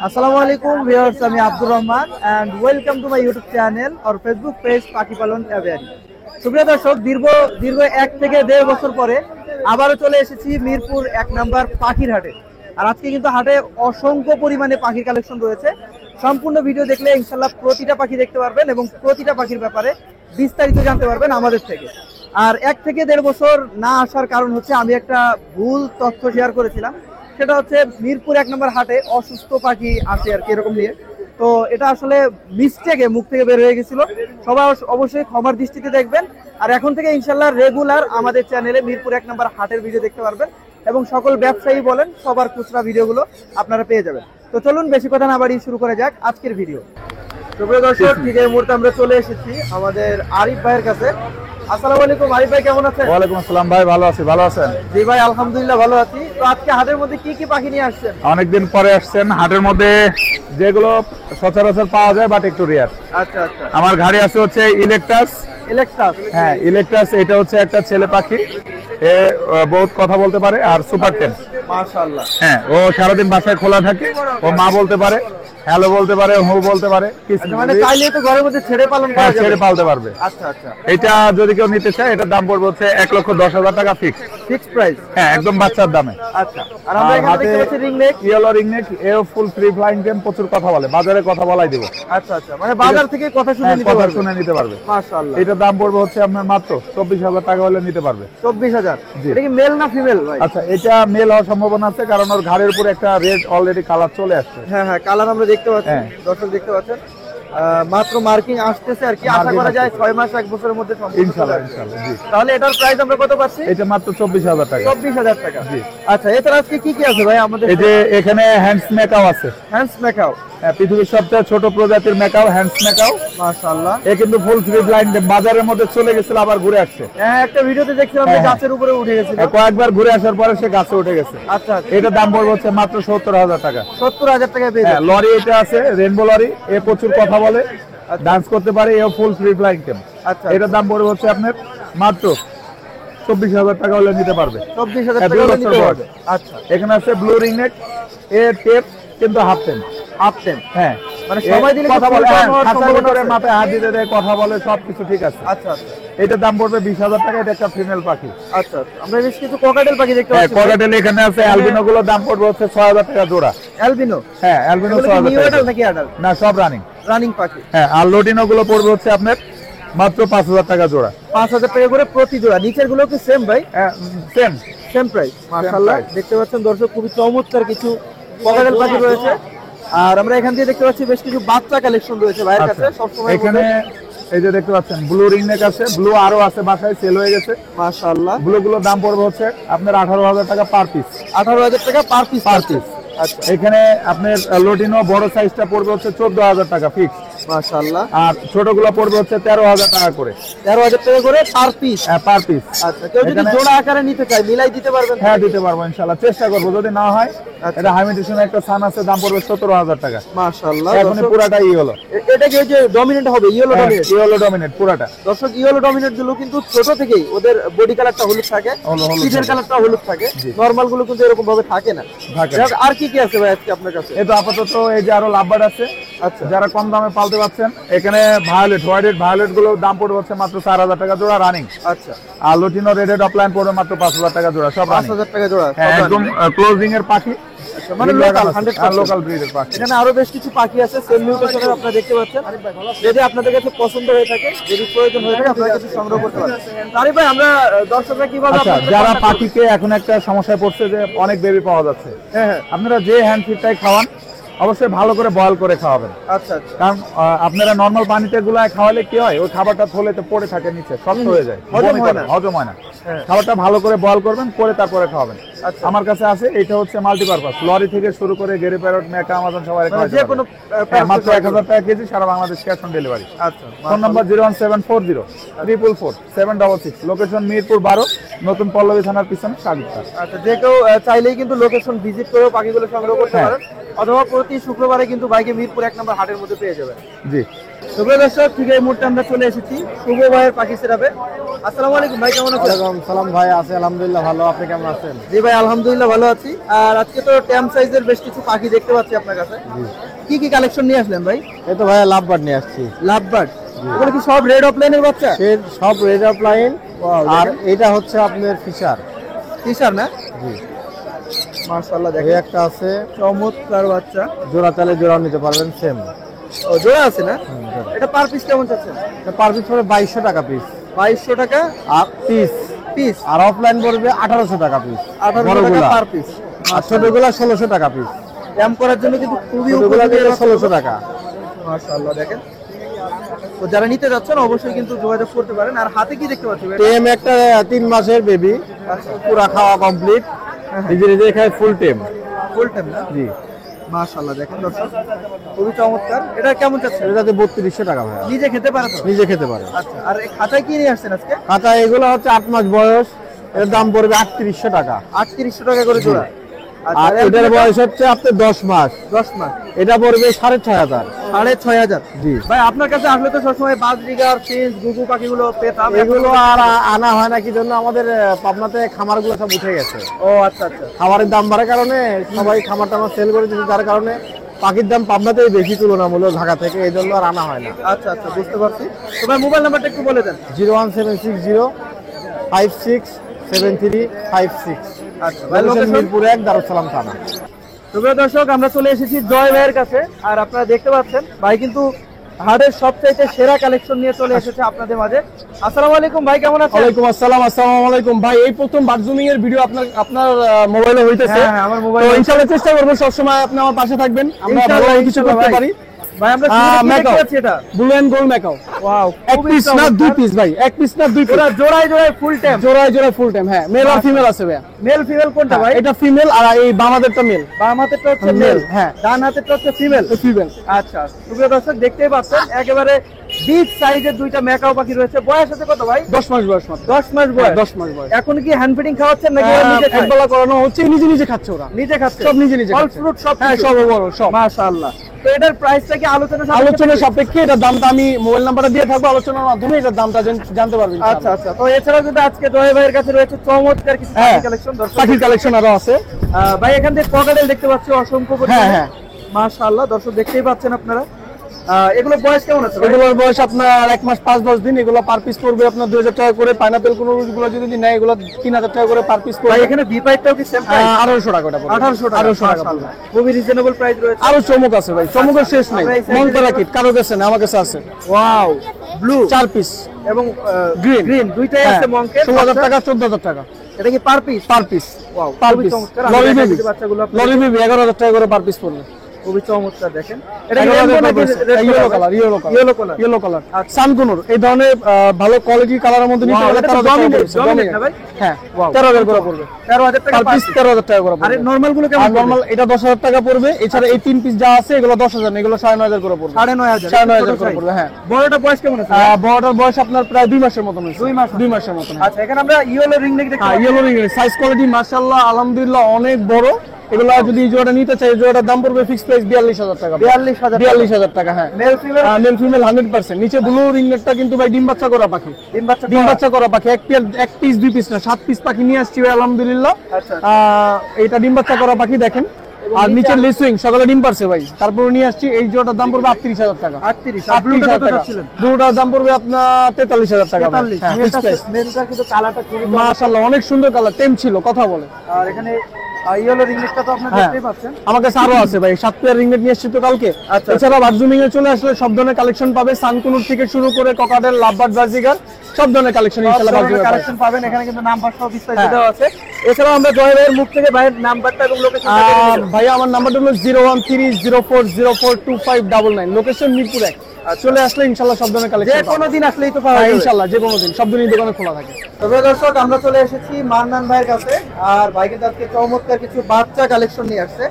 আসসালামু আলাইকুম ভিউয়ার্স, আমি Abdur Rahman and welcome to my YouTube channel আর ফেসবুক পেজ পাখি পালন এভিয়ারি। সুপ্রিয় দর্শক, দীর্ঘ 1 থেকে 1.5 বছর পরে আবারও চলে এসেছি মিরপুর 1 নাম্বার পাখির হাটে। আর আজকে কিন্তু হাটে অসংখ্য পরিমাণে পাখির কালেকশন রয়েছে। সম্পূর্ণ ভিডিও দেখলে ইনশাআল্লাহ প্রতিটা পাখি দেখতে পারবেন এবং প্রতিটা পাখির ব্যাপারে বিস্তারিত জানতে পারবেন আমাদের থেকে। আর 1 থেকে 1.5 বছর না আসার কারণ হচ্ছে আমি একটা ভুল তথ্য শেয়ার করেছিলাম। সেটা হচ্ছে মিরপুর 1 নম্বর হাটে অসুস্থ পাখি আসে আর কি এরকম নিয়ে। তো এটা আসলে মিস্টেকে মুখ থেকে বের হয়ে গেছিল। সবাই অবশ্যই ক্ষমার দৃষ্টিতে দেখবেন। আর এখন থেকে ইনশাল্লাহ রেগুলার আমাদের চ্যানেলে মিরপুর 1 নম্বর হাটের ভিডিও দেখতে পারবেন এবং সকল ব্যবসায়ী বলেন সবার খুচরা ভিডিওগুলো আপনারা পেয়ে যাবেন। তো চলুন বেশি কথা না বাড়িয়ে শুরু করা যাক আজকের ভিডিও। সুপ্রিয় দর্শক, ঠিক এই মুহূর্তে আমরা চলে এসেছি আমাদের আরিফ ভাইয়ের কাছে। আসসালামু আলাইকুম আরিফ ভাই, কেমন আছেন? ওয়ালাইকুম আসসালাম ভাই, ভালো আছি। ভালো আছেন? জি ভাই, আলহামদুলিল্লাহ ভালো আছি। তো আজকে হাটের মধ্যে কি কি পাখি নিয়ে আসছেন? অনেকদিন পরে আসছেন হাটের মধ্যে, যেগুলো সচরাচর পাওয়া যায় বাট একটু রেয়ার। আচ্ছা আচ্ছা, আমার ঘাড়ে আছে হচ্ছে ইলেকট্রাস। হ্যাঁ, ইলেকট্রাস এটা হচ্ছে একটা ছেলে পাখি, এ বহুত কথা বলতে পারে। আর সুপার 10 মাশাআল্লাহ। হ্যাঁ, ও সারাদিন বাসায় খোলা থাকে, ও মা বলতে পারে, হ্যালো বলতে পারে, হু বলতে পারে। মানে চাইলে তো ঘরের মধ্যে ছেড়ে পালন করা যাবে? ছেড়ে পালতে পারবে। আচ্ছা আচ্ছা, এটা যদি কেউ নিতে চায় এটার দাম পড়বে হচ্ছে 1,10,000 টাকা ফিক্সড প্রাইস। হ্যাঁ, একদম বাচ্চার দামে। আচ্ছা, আর আমরা এখানে দেখতে পাচ্ছি রিংনেক, ইয়েলো রিংনেক, এও ফুল ফ্রি ফ্লাইং টেম, প্রচুর কথা বলে, বাজারে কথা বলাই দিব। আচ্ছা আচ্ছা, মানে বাজার থেকে কথা শুনে নিতে পারবে। মাশাআল্লাহ। এটার দাম পড়বে হচ্ছে আপনার মাত্র 24,000 টাকা হলে নিতে পারবে। 24,000। এটা কি মেল না ফিমেল ভাই? আচ্ছা, এটা মেল হওয়ার সম্ভাবনা আছে, কারণ ওর ঘাড়ের উপরে একটা রেড অলরেডি কালার চলে আসছে। হ্যাঁ হ্যাঁ, কালার আমরা দেখতে পাচ্ছি, দর্শক দেখতে পাচ্ছেন। মাত্র মার্কিং আসতেছে আর কি, আশা করা যায় 6 মাস 1 বছরের মধ্যে সম্পূর্ণ ইনশাআল্লাহ ইনশাআল্লাহ। জি, তাহলে এটার প্রাইস আমরা কত পাচ্ছি? এটা মাত্র 24,000 টাকা। 24,000 টাকা। জি। আচ্ছা, এছাড়া আজকে কি কি আছে ভাই আমাদের? এই যে এখানে হ্যান্ডস মেকাও আছে। Hands macaw? হ্যাঁ, পৃথিবীর সবচেয়ে ছোট প্রজাতির মেকাও, হ্যান্ডস মেকাও। মাশাআল্লাহ। এ কিন্তু ফুল ফ্রি ব্লাইন্ড, বাজারের মধ্যে চলে গেছিল আবার ঘুরে আসছে। হ্যাঁ, একটা ভিডিওতে দেখছিলাম যে গাছের উপরে উঠে গেছিল। কয়েকবার ঘুরে আসার পরে সে গাছে উঠে গেছে। আচ্ছা, এটার দাম পড়বে হচ্ছে মাত্র 70,000 টাকা। 70,000 টাকায় পেয়ে যাবেন। লরি এটা আছে, রেনবো লরি, এ প্রচুর কথা বলে, ডান্স করতে পারে, এও ফুল ফ্রি ফ্লাইং টেম। আচ্ছা, এটার দাম পড়বে হচ্ছে আপনার মাত্র 24,000 টাকা হলে নিতে পারবে। 24,000 টাকা হলে নিতে পারবে। আচ্ছা, এখানে আছে ব্লু রিংনেক, এ টেপ কিন্তু হাফ টেম। হ্যাঁ, মানে সময় দিলে কথা বলে, সম্ভাবনা মাথায় হাত দিতে দেয়, কথা বলে, সবকিছু ঠিক আছে। আচ্ছা আচ্ছা, এটার দাম পড়বে 20,000 টাকা। এটা একটা ফিমেল পাখি। আচ্ছা আচ্ছা, আমরা বেশ কিছু ককাটেল পাখি দেখতে হ্যাঁ, পাচ্ছি। ককাটেল এখানে আছে। অ্যালবিনো গুলোর দাম পড়বে হচ্ছে 6,000 টাকা জোড়া। অ্যালবিনো? হ্যাঁ, অ্যালবিনো 6,000 নিউ টাকা অ্যাডাল্ট নাকি অ্যাডাল্ট? না, সব রানিং পাখি। হ্যাঁ, আর লোটিনো গুলো পড়বে হচ্ছে আপনার মাত্র 5,000 টাকা জোড়া। 5,000 টাকা করে প্রতি জোড়া। নিচের গুলো কি সেম ভাই? Same price. মাশাআল্লাহ, দেখতে পাচ্ছেন দর্শক, খুবই চমৎকার কিছু ককাটেল পাখি রয়েছে। আর আমরা এখান দিয়ে দেখতে পাচ্ছি বেশ কিছু বাচ্চা কালেকশন রয়েছে ভাইয়ের কাছে। সবসময় এখানে এই যে দেখতে পাচ্ছেন ব্লু রিংনেক আছে, ব্লু আরো আছে, বাসায় সেল হয়ে গেছে। মাশাআল্লাহ। ব্লু গুলোর দাম পড়বে হচ্ছে আপনার 18,000 টাকা পার পিস। 18,000 টাকা পার পিস? আচ্ছা, এখানে আপনার লোটিনো বড় সাইজটা পড়বে হচ্ছে 14,000 টাকা ফিক্স। মাশাআল্লাহ। আর ছোটগুলো পড়বে হচ্ছে 13,000 টাকা করে। 13,000 টাকা করে পার পিস? হ্যাঁ, পার পিস। আচ্ছা, কেউ যদি জোড়া আকারে নিতে চায় মিলাই দিতে পারবেন? হ্যাঁ, দিতে পারবো ইনশাআল্লাহ, চেষ্টা করবো। যদি না হয়, এটা হাইমিটেশন একটা সান আছে, দাম পড়বে 17,000 টাকা। মাশাআল্লাহ। এখন পুরাটাই হলো। এটা কি যে ডমিনেন্ট হবে? ইয়েলো ডমিনেট পুরাটা। দর্শক, ইয়েলো ডমিনেট গুলো কিন্তু ছোট থেকেই ওদের বডি কালারটা হলুদ থাকে, পিঠের কালারটা হলুদ থাকে। নরমাল গুলো কিন্তু এরকম ভাবে থাকে না। আর কি কি আছে ভাই আজকে আপনার কাছে? এই তো আপাতত এই যে আরো লাভবার্ড আছে। আচ্ছা, যারা কম দামে পালতে পারছেন, এখানে ভায়োলেট গুলোর দাম পড়বে হচ্ছে মাত্র 4,000 টাকা জোড়া রানিং। আচ্ছা, আর লোটিনো রেডেড অফলাইন পড়বে মাত্র 5,000 টাকা জোড়া। সব 5,000 টাকা জোড়া, একদম ক্লোজিং এর পাখি, মানে লোকাল 100% লোকাল ব্রিডের পাখি। এখানে আরো বেশ কিছু পাখি আছে সেম মিউটেশনের, আপনারা দেখতে পাচ্ছেন। যদি আপনাদের কাছে পছন্দ হয়ে থাকে, যদি প্রয়োজন হয়ে থাকে, আপনারা কিছু সংগ্রহ করতে পারেন। আরে ভাই, আমরা দর্শকরা কিভাবে যারা পাখিকে এখন একটা সমস্যায় পড়ছে যে অনেক বেবি পাওয়া যাচ্ছে, হ্যাঁ, আপনারা যে হ্যান্ড ফিডটাই খাওয়ান অবশ্যই ভালো করে বয়েল করে খাওয়াবেন। আচ্ছা আচ্ছা, কারণ আপনারা নরমাল পানিতে গুলায় খাওয়ালে কি হয়, ওই খাবারটা থলেতে পড়ে থাকে নিচে, শক্ত হয়ে যায়, হজম হয় না। খাবারটা ভালো করে বয়েল করবেন, করে তারপরে খাওয়াবেন। আমার কাছে আছে, এটা হচ্ছে মাল্টিপারপাস, লরি থেকে শুরু করে গেরি প্যারট, মেকা, আমাজন সবাই যে কোনো মাত্র 1,000 টাকা কেজি, সারা বাংলাদেশ ক্যাশ অন ডেলিভারি। আচ্ছা, ফোন নাম্বার 01740 444 766, লোকেশন মিরপুর 12, নতুন পল্লবী থানার পিছনে সাগরটা। আচ্ছা, যে কেউ চাইলেই কিন্তু লোকেশন ভিজিট করেও পাখিগুলো সংগ্রহ করতে পারেন, অথবা প্রতি শুক্রবারে কিন্তু বাইকে মিরপুর 1 নম্বর হাটের মধ্যে পেয়ে যাবেন। জি, সুপ্রিয় দর্শক, ঠিক এই মুহূর্তে আমরা চলে এসেছি শুভ ভাইয়ের পাখি সেরাপে। আসসালামু আলাইকুম ভাই, কেমন আছেন? ওয়ালাইকুম সালাম ভাই, আছে আলহামদুলিল্লাহ ভালো, আপনি কেমন আছেন? জি ভাই, আলহামদুলিল্লাহ ভালো আছি। আর আজকে তো ট্যাম সাইজের বেশ কিছু পাখি দেখতে পাচ্ছি আপনার কাছে। কি কি কালেকশন নিয়ে আসলেন ভাই? এই তো ভাই লাভ বার্ড নিয়ে আসছি। লাভ বার্ড, এগুলো কি সব রেড অফলাইনের বাচ্চা? সব রেড অফ লাইন, আর এটা হচ্ছে আপনার ফিশার। ফিশার না? জি, মাশাআল্লাহ, এই দেখেন একটা আছে, চমৎকার বাচ্চা। জোড়া চালে জোড়াও নিতে পারবেন সেম। ও, জোড়া আছে না? এটা পার পিস কেমন চাচ্ছেন? পার পিস পড়বে 2200 টাকা পিস, 2200 টাকা আর পিস পিস, আর অফলাইন পড়বে 1800 টাকা পিস, 1800 টাকা পার পিস। আর ছোটগুলা 1600 টাকা পিস, ট্যাম করার জন্য কিন্তু খুবই ছোটগুলা উপযোগী দিলে বাচ্চা। 1600 টাকা। মাশাআল্লাহ, দেখেন। তো যারা নিতে যাচ্ছেন অবশ্যই কিন্তু যোগাযোগ করতে পারেন। আর হাতে কি দেখতে পাচ্ছি ভাই? টেম একটা 3 মাসের বেবি, পুরা খাওয়া কমপ্লিট, নিজে নিজে খায়, ফুল টেম। ফুল টাইম না? জি, মাশাআল্লাহ, দেখেন দর্শক, খুবই চমৎকার। এটা কেমন চাচ্ছেন? এটাতে 3200 টাকা ভাই, নিজে খেতে পারে তো? নিজে খেতে পারে। আচ্ছা, আর এই খাঁচায় কি নিয়ে আসছেন আজকে? খাতা এগুলো হচ্ছে 8 মাস বয়স, এর দাম পড়বে 3800 টাকা। 3800 টাকা করে জোড়া। আর এটার বয়স হচ্ছে আপনার 10 মাস, 10 মাস, এটা পড়বে 6500। 6500। জি ভাই, আপনার কাছে আসলে তো সবসময় বাজরিগার, ফিঞ্চ, গুগু পাখিগুলো পেতাম। এগুলো আর আনা হয় না, কি জন্য আমাদের পাবনাতে খামারগুলো সব উঠে গেছে। ও আচ্ছা আচ্ছা। খাবারের দাম বাড়ার কারণে সবাই খামার টামার সেল করে দিচ্ছে, যার কারণে পাখির দাম পাবনাতেই বেশি তুলনামূলক ঢাকা থেকে, এই জন্য আর আনা হয় না। আচ্ছা আচ্ছা, বুঝতে পারছি। তো ভাই, মোবাইল নাম্বারটা একটু বলে দেন। 01760567356। আচ্ছা ভাই, লোকেশন? মিরপুর 1, দারুসালাম থানা। সুপ্রিয় দর্শক, আমরা চলে এসেছি জয় ভাইয়ের কাছে। আর আপনারা দেখতে পাচ্ছেন ভাই কিন্তু হাটের সবচাইতে সেরা কালেকশন নিয়ে চলে এসেছে আপনাদের মাঝে। আসসালামু আলাইকুম ভাই, কেমন আছেন? ওয়ালাইকুম আসসালাম। আসসালামু আলাইকুম ভাই, এই প্রথম বার্জুমিং এর ভিডিও আপনার মোবাইলে হইতেছে। হ্যাঁ, আমার তো মোবাইলে। ইনশাআল্লাহ চেষ্টা করব সব সময় আপনি আমার পাশে থাকবেন, আমরা ইনশাআল্লাহ, ভালো কিছু ইনশাআল্লাহ করতে ভাই। পারি। ভাই, আমরা শুরুতে কি দেখতে পাচ্ছি এটা? Blue and gold macaw, wow, এক পিস না দুই পিস ভাই, এক পিস না দুই পিস, পুরো জোড়ায় জোড়ায় ফুল টাইম, জোড়ায় জোড়ায় ফুল টাইম। হ্যাঁ, মেল আর ফিমেল আছে ভাই। মেল ফিমেল কোনটা ভাই? এটা ফিমেল, আর এই বাম হাতেরটা মেল। বাম হাতেরটা হচ্ছে মেল, মেল, হ্যাঁ। ডান হাতেরটা হচ্ছে ফিমেল। ফিমেল। আচ্ছা, সুপ্রিয় দর্শক, দেখতেই পাচ্ছেন একেবারে বিগ সাইজের দুইটা ম্যাকাও পাখি রয়েছে। বয়স আছে কত ভাই? 10 মাস বয়স মাত্র। 10 মাস বয়স। 10 মাস বয়স। এখন কি হ্যান্ড ফিডিং খাওয়াচ্ছেন নাকি ওরা নিজে খায়? একবেলা করানো হচ্ছে, নিজে নিজে খাচ্ছে ওরা, নিজে খাচ্ছে? সব নিজে নিজে ফল খাচ্ছে। ফ্রুট সব? হ্যাঁ, কিছু? সব বড় সব। মাশাআল্লাহ। তো এটার প্রাইসটা কি আলোচনা সাপেক্ষে, এটার দামটা আমি মোবাইল নাম্বারটা দিয়ে থাকবো, আলোচনার মাধ্যমে এটার দামটা জানতে পারবেন। আচ্ছা আচ্ছা। তো এছাড়াও কিন্তু আজকে জয় ভাইয়ের কাছে রয়েছে চমৎকার কিছু হ্যাঁ, কালেকশন। দর্শক, পাখির কালেকশন আরো আছে। ভাই, এখান থেকে ককাটেল দেখতে পাচ্ছি অসংখ্য হ্যাঁ পরিমাণে। হ্যাঁ, মাশাআল্লাহ, দর্শক দেখতেই পাচ্ছেন আপনারা। এগুলো বয়স কেমন আছে ভাই? এগুলোর বয়স আপনার 1 মাস 5-10 দিন। এগুলো পার পিস পড়বে আপনার 2000 টাকা করে। পাইনাপেল কোন গুলো যদি নেয়, এগুলো 3000 টাকা করে পার পিস ভাই, পড়বে। এখানে ভি পাইপটাও কি সেম প্রাইস? 1800 টাকা ওটা পড়বে। 1800 টাকা। 1800 টাকা মাশাআল্লাহ, পড়বে। খুবই রিজনেবল প্রাইস রয়েছে। আরো চমক আছে ভাই, চমকের শেষ নেই। আমরা এই side মনটা এ রাখি, কারো কাছে না, আমার কাছে আছে। ওয়াও, ব্লু 4 পিস এবং গ্রিন। গ্রিন দুইটাই আছে মঙ্কের। 16000 টাকা 14000 টাকা এটা কি per piece? Per piece. Wow, per খুবই পিস। চমৎকার। লরি আমি বেবি, দেখাচ্ছি বাচ্চাগুলো আপনাদের। লরি বেবি 11000 টাকা করে পার পিস পড়বে। খুবই চমৎকার, দেখেন। এটা 11,000 টাকা পড়বে। Yellow colour, yellow colour. Yellow colour. আচ্ছা। সানকুনুর এই ধরনের ভালো কোয়ালিটি কালারের মধ্যে নিতে Wow, গেলে এটা তো 13,000 টাকা dominate, পড়বে। dominate না ভাই? হ্যাঁ, Wow. 13,000 করে পড়বে। 13,000 টাকা পার পার পিস পিস। 13,000 টাকা করে পড়বে। আরে নরমাল গুলো আর কেমন? নরমাল এটা 10,000 টাকা পড়বে। এছাড়া এই 3 পিস যা আছে এগুলো 10,000 না, এগুলো 9,500 করে পড়বে। 9,500 9,500 করে পড়বে। হ্যাঁ, বড়টা বয়স কেমন আছে? বড়টার বয়স আপনার প্রায় 2 মাসের মতন হয়েছে। 2 মাস। 2 মাসের মতন। আচ্ছা, এখানে আমরা ইয়েলো রিং নেক দেখতে হ্যাঁ, পাচ্ছি। ইয়েলো রিং সাইজ কোয়ালিটি মাশাআল্লাহ আলহামদুলিল্লাহ অনেক বড়। এগুলো যদি এই জোড়াটা নিতে চাই, এই জোড়াটার দাম পড়বে ফিক্স প্রাইস 42,000 টাকা। 42,000 42,000 টাকা। হ্যাঁ, মেল ফিমেল মেল ফিমেল 100%। নিচে ব্লু রিংনেটটা কিন্তু ভাই ডিম বাচ্চা করা পাখি, ডিম বাচ্চা ডিম বাচ্চা করা পাখি। এক পিস 2 পিস না, 7 পিস পাখি নিয়ে আসছি ভাই আলহামদুলিল্লাহ। আচ্ছা। এটা ডিম বাচ্চা করা পাখি দেখেন। আর নিচের লেসুইং সকালে ডিম পারছে ভাই, তারপরে নিয়ে আসছি। এই জোড়াটার দাম পড়বে 38,000 টাকা। 38। আর ব্লুটা কত টাকা। যাচ্ছিলেন? ব্লুটার দাম পড়বে আপনার 43,000 টাকা। 43। হ্যাঁ, fixed price। মেলটার কিন্তু কালারটা খুবই মাশাআল্লাহ অনেক সুন্দর কালার, টেম ছিল, কথা বলে। আর এখানে ইয়েলো রিং নেকটা তো আপনারা হ্যাঁ, দেখতেই পাচ্ছেন। আমার কাছে আরো আছে ভাই, 7 পেয়ার রিংনেট নিয়ে এসেছি তো কালকে। আচ্ছা। এছাড়া বার্জুমিং এ চলে আসলে সব ধরনের কালেকশন পাবে, সানকুনুর থেকে শুরু করে ককাটেল, লাভবার্ড, বাজিগার সব ধরনের কালেকশন ইনশাআল্লাহ বার্জুমিং এ কালেকশন পাবেন। এখানে কিন্তু নাম্বার সহ বিস্তারিত হ্যাঁ। দেওয়া আছে। এছাড়াও আমরা জয় ভাইয়ের মুখ থেকে ভাইয়ের নাম্বারটা এবং লোকেশনটা জেনে নিলাম। ভাইয়া আমার নাম্বারটা হলো 01304042599, লোকেশন মিরপুর 1। আর চলে আসলে ইনশাআল্লাহ সব ধরনের যে কালেকশন কোনো দিন আসলেই তো পাওয়া হ্যাঁ, যাবে। ইনশাআল্লাহ যে কোনো দিন, সব দিনই দোকানে খোলা থাকে। তবে দর্শক, আমরা চলে এসেছি মান্নান ভাইয়ের কাছে। আর ভাই কিন্তু আজকে চমৎকার কিছু বাচ্চা কালেকশন নিয়ে আসছে।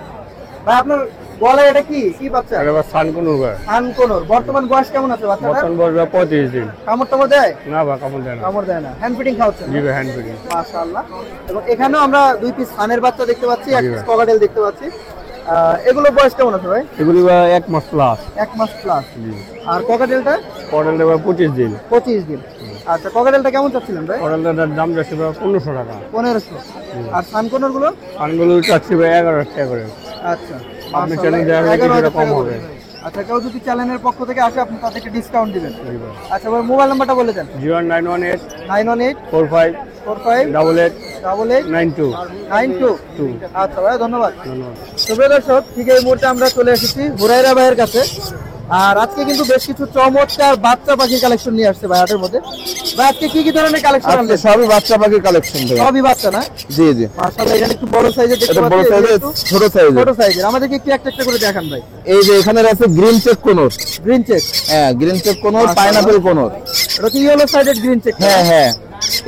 ভাই, আপনার গলায় এটা কি কি বাচ্চা? এবার সানকুনুর ভাই আনকোনর। বর্তমান বয়স কেমন আছে বাচ্চাটার? বর্তমান বয়স 35 দিন। কামড় টামড় দেয়? না বা কাপড় দেয় না। কামড় দেয় না। হ্যান্ড ফিডিং খাওয়াচ্ছেন? জি ভাই, হ্যান্ড ফিডিং। মাশাআল্লাহ। এবং এখানেও আমরা 2 পিস সানের বাচ্চা দেখতে পাচ্ছি, এক জি পিস ভাই। ককাটেল দেখতে পাচ্ছি। এগুলো বয়স কেমন আছে ভাই? এগুলি বা 1 মাস প্লাস। 1 মাস প্লাস। আর ককাটেলটা? কডেলটা বা 25 দিন। 25 দিন। আচ্ছা, ককাটেলটা কেমন চাচ্ছিলেন ভাই? কডেলটার দাম যাচ্ছে ভাই 1500 টাকা। 1500। আর সানকোনর গুলো? সানগুলো চাচ্ছি ভাই 11,000 টাকা করে। আচ্ছা, আপনি মাশাআল্লাহ, চ্যালেঞ্জ দেওয়া 11,000 কম টাকা হবে। করে। আচ্ছা, কেউ যদি চ্যানেলের পক্ষ থেকে আসে আপনি তাদেরকে ডিসকাউন্ট দিবেন। জি ভাই। আচ্ছা ভাই, মোবাইল নাম্বারটা বলে দেন। 0918 918 45 45 88 88 92 92। আচ্ছা ভাই, ধন্যবাদ। ধন্যবাদ। সুপ্রিয় দর্শক, ঠিক এই মুহূর্তে আমরা চলে এসেছি হুরাইরা ভাইয়ের কাছে। আর আজকে কিন্তু বেশ কিছু চমৎকার বাচ্চা পাখির কালেকশন নিয়ে আসছে ভাই হাটের মধ্যে। ভাই আজকে কি কি ধরনের কালেকশন আনলেন? সবই বাচ্চা পাখির কালেকশন ভাই। সবই বাচ্চা না? জি জি, মাশাআল্লাহ, এখানে একটু বড় সাইজের দেখতে এটা বড় পাচ্ছি। সাইজের, একটু ছোট সাইজের। ছোট সাইজের। আমাদেরকে একটু একটা একটা করে দেখান ভাই। এই যে এখানে আছে green cheek conure. Green cheek. হ্যাঁ, green cheek conure, pineapple conure. এটা কি ইয়েলো সাইডেড গ্রিন চেক? হ্যাঁ হ্যাঁ,